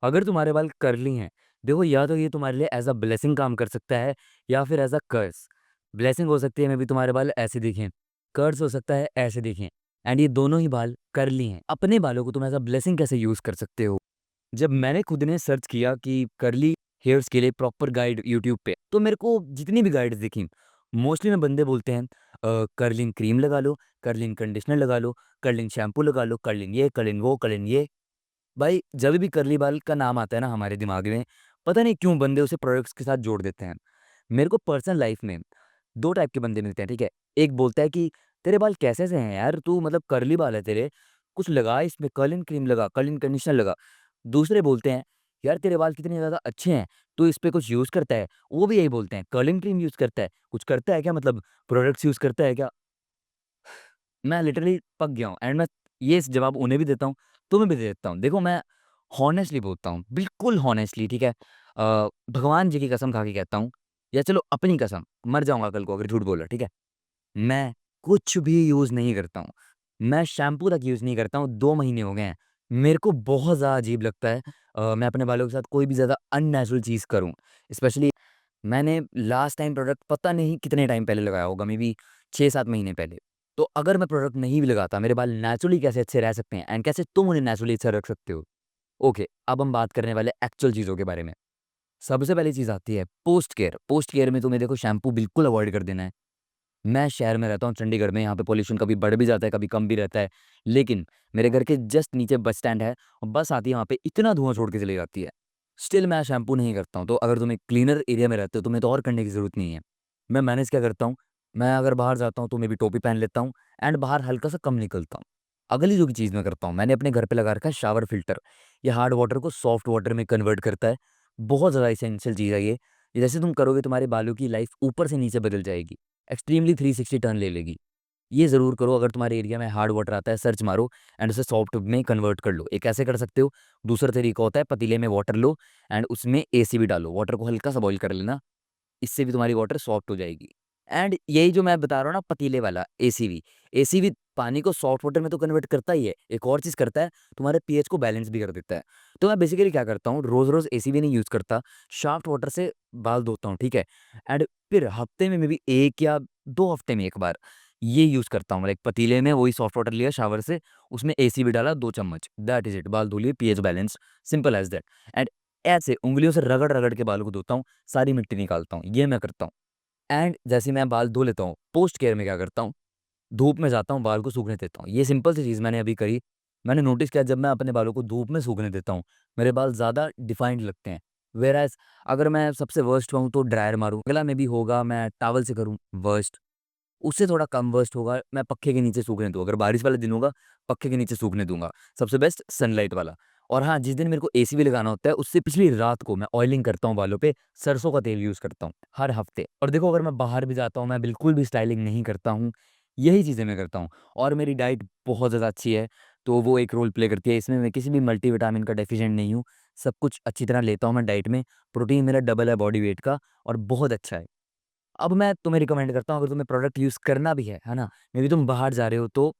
अगर तुम्हारे बाल कर्ली हैं, देखो या तो ये तुम्हारे लिए एज़ अ ब्लेसिंग काम कर सकता है या फिर एज़ अ कर्स। ब्लेसिंग हो सकती है मे बी तुम्हारे बाल ऐसे दिखें, कर्स हो सकता है ऐसे दिखें। एंड ये दोनों ही बाल कर्ली हैं। अपने बालों को तुम एज़ अ ब्लेसिंग कैसे यूज़ कर सकते हो? जब मैंने खुद ने सर्च किया कि कर्ली हेयर्स के लिए प्रॉपर गाइड यूट्यूब पे, तो मेरे को जितनी भी गाइड्स दिखी, मोस्टली में बंदे बोलते हैं कर्लिंग क्रीम लगा लो, कर्लिंग कंडीशनर लगा लो, कर्लिंग शैम्पू लगा लो, कर्लिंग ये, कर्लिंग वो, कर्लिंग ये। भाई जब भी कर्ली बाल का नाम आता है ना हमारे दिमाग में, पता नहीं क्यों बंदे उसे प्रोडक्ट्स के साथ जोड़ देते हैं। मेरे को पर्सनल लाइफ में 2 टाइप के बंदे मिलते हैं, ठीक है? एक बोलता है कि तेरे बाल कैसे से हैं यार? तू मतलब कर्ली बाल है तेरे, कुछ लगा इसमें, कर्लिंग क्रीम लगा, कर्लिंग कंडीशनर लगा। दूसरे बोलते हैं, यार तेरे बाल कितने ज़्यादा अच्छे हैं, तू इस पे कुछ यूज़ करता है? वो भी यही बोलते हैं, कर्लिंग क्रीम यूज़ करता है? कुछ करता है क्या मतलब प्रोडक्ट्स यूज़ करता है क्या? मैं लिटरली पक गया हूँ एंड मैं ये जवाब उन्हें भी देता हूँ, तुम्हें भी दे देता हूँ। देखो मैं हॉनेस्टली बोलता हूँ, बिल्कुल हॉनेस्टली, ठीक है? भगवान जी की कसम खा के कहता हूँ या चलो अपनी कसम, मर जाऊँगा कल को अगर झूठ बोला, ठीक है? मैं कुछ भी यूज़ नहीं करता हूँ। मैं शैम्पू तक यूज़ नहीं करता हूँ, 2 महीने हो गए हैं। मेरे को बहुत ज़्यादा अजीब लगता है मैं अपने बालों के साथ कोई भी ज़्यादा अननेचुरल चीज़ करूँ। स्पेशली मैंने लास्ट टाइम प्रोडक्ट पता नहीं कितने टाइम पहले लगाया होगा, मे बी 6-7 महीने पहले। तो अगर मैं प्रोडक्ट नहीं भी लगाता, मेरे बाल नेचुरली कैसे अच्छे रह सकते हैं एंड कैसे तुम उन्हें नेचुरली अच्छा रख सकते हो? ओके, अब हम बात करने वाले एक्चुअल चीज़ों के बारे में। सबसे पहली चीज़ आती है पोस्ट केयर। पोस्ट केयर में तुम्हें देखो शैम्पू बिल्कुल अवॉइड कर देना है। मैं शहर में रहता हूँ चंडीगढ़ में, यहाँ पे पॉल्यूशन कभी बढ़ भी जाता है, कभी कम भी रहता है। लेकिन मेरे घर के जस्ट नीचे बस स्टैंड है और बस आती है वहाँ पे इतना धुआँ छोड़ के चली जाती है। स्टिल मैं शैम्पू नहीं करता हूँ। तो अगर तुम एक क्लीनर एरिया में रहते हो, तुम्हें तो और करने की ज़रूरत नहीं है। मैं मैनेज क्या करता हूँ, मैं अगर बाहर जाता हूँ तो मैं भी टोपी पहन लेता हूँ एंड बाहर हल्का-सा कम निकलता हूँ। अगली जो चीज़ मैं करता हूँ, मैंने अपने घर पे लगा रखा है शावर फ़िल्टर। ये हार्ड वाटर को सॉफ्ट वाटर में कन्वर्ट करता है। बहुत ज़्यादा एसेंशियल चीज़ है ये। ये जैसे तुम करोगे तुम्हारे बालों की लाइफ़ ऊपर से नीचे बदल जाएगी। एक्सट्रीमली 360 टर्न ले लेगी। ये ज़रूर करो अगर तुम्हारे एरिया में हार्ड वाटर आता है, सर्च मारो एंड उसे सॉफ्ट में कन्वर्ट कर लो। एक ऐसे कर सकते हो। दूसरा तरीका होता है पतीले में वाटर लो एंड उसमें एसी भी डालो। वाटर को हल्का-सा बॉयल कर लेना, इससे भी तुम्हारी वाटर सॉफ्ट हो जाएगी। एंड यही जो मैं बता रहा हूँ ना पतीले वाला एसीवी, एसीवी पानी को सॉफ्ट वाटर में तो कन्वर्ट करता ही है, एक और चीज़ करता है, तुम्हारे पीएच को बैलेंस भी कर देता है। तो मैं बेसिकली क्या करता हूँ, रोज़-रोज़ एसीवी नहीं यूज़ करता, सॉफ्ट वाटर से बाल धोता हूँ, ठीक है? एंड फिर हफ्ते में मेबी 1 या 2 हफ्ते में 1 बार ये यूज़ करता हूँ। लाइक पतीले में वही सॉफ्ट वाटर लिया शावर से, उसमें एसीवी डाला 2 चम्मच, दैट इज़ इट। बाल धो लिए, pH balance, simple as that. And ऐसे उँगलियों से रगड़-रगड़ के बालों को धोता हूँ, सारी मिट्टी निकालता हूँ, ये मैं करता हूँ। एंड जैसे ही मैं बाल धो लेता हूँ, पोस्ट केयर में क्या करता हूँ, धूप में जाता हूँ, बाल को सूखने देता हूँ। ये सिंपल सी चीज़ मैंने अभी करी। मैंने नोटिस किया जब मैं अपने बालों को धूप में सूखने देता हूँ, मेरे बाल ज़्यादा डिफाइंड लगते हैं। व्हेयरएज़ अगर मैं सबसे वर्स्ट कहूँ तो ड्रायर मारूँ, अगला में भी होगा मैं टॉवल से करूँ वर्स्ट, उससे थोड़ा कम वर्स्ट होगा मैं पक्खे के नीचे सूखने दूँ। अगर बारिश वाला दिन होगा, पक्खे के नीचे सूखने दूँगा। सबसे बेस्ट सनलाइट वाला। और हाँ, जिस दिन मेरे को एसी भी लगाना होता है, उससे पिछली रात को मैं ऑयलिंग करता हूँ बालों पे, सरसों का तेल यूज़ करता हूँ, हर हफ्ते। और देखो अगर मैं बाहर भी जाता हूँ, मैं बिल्कुल भी स्टाइलिंग नहीं करता हूँ, यही चीज़ें मैं करता हूँ। और मेरी डाइट बहुत ज़्यादा अच्छी है, तो वो एक रोल प्ले करती है। इसमें मैं किसी भी मल्टीविटामिन का डेफ़िशिएंट नहीं हूँ, सब कुछ अच्छी तरह लेता हूँ मैं डाइट में। प्रोटीन मेरा डबल है बॉडी वेट का और बहुत अच्छा है। अब मैं तुम्हें रिकमेंड करता हूँ अगर तुम्हें प्रोडक्ट यूज़ करना भी है ना? मे बी तुम बाहर जा रहे हो तो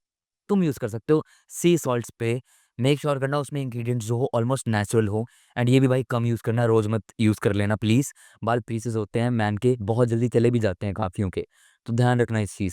तुम यूज़ कर सकते हो सी सॉल्ट्स पे। मेक श्योर करना उसमें इंग्रीडिएंट्स जो हो ऑलमोस्ट नेचुरल हो एंड ये भी भाई कम यूज़ करना, रोज़ मत यूज़ कर लेना प्लीज़। बाल पीसेस होते हैं मैन के, बहुत जल्दी चले भी जाते हैं काफ़ियों के, तो ध्यान रखना इस चीज़ का।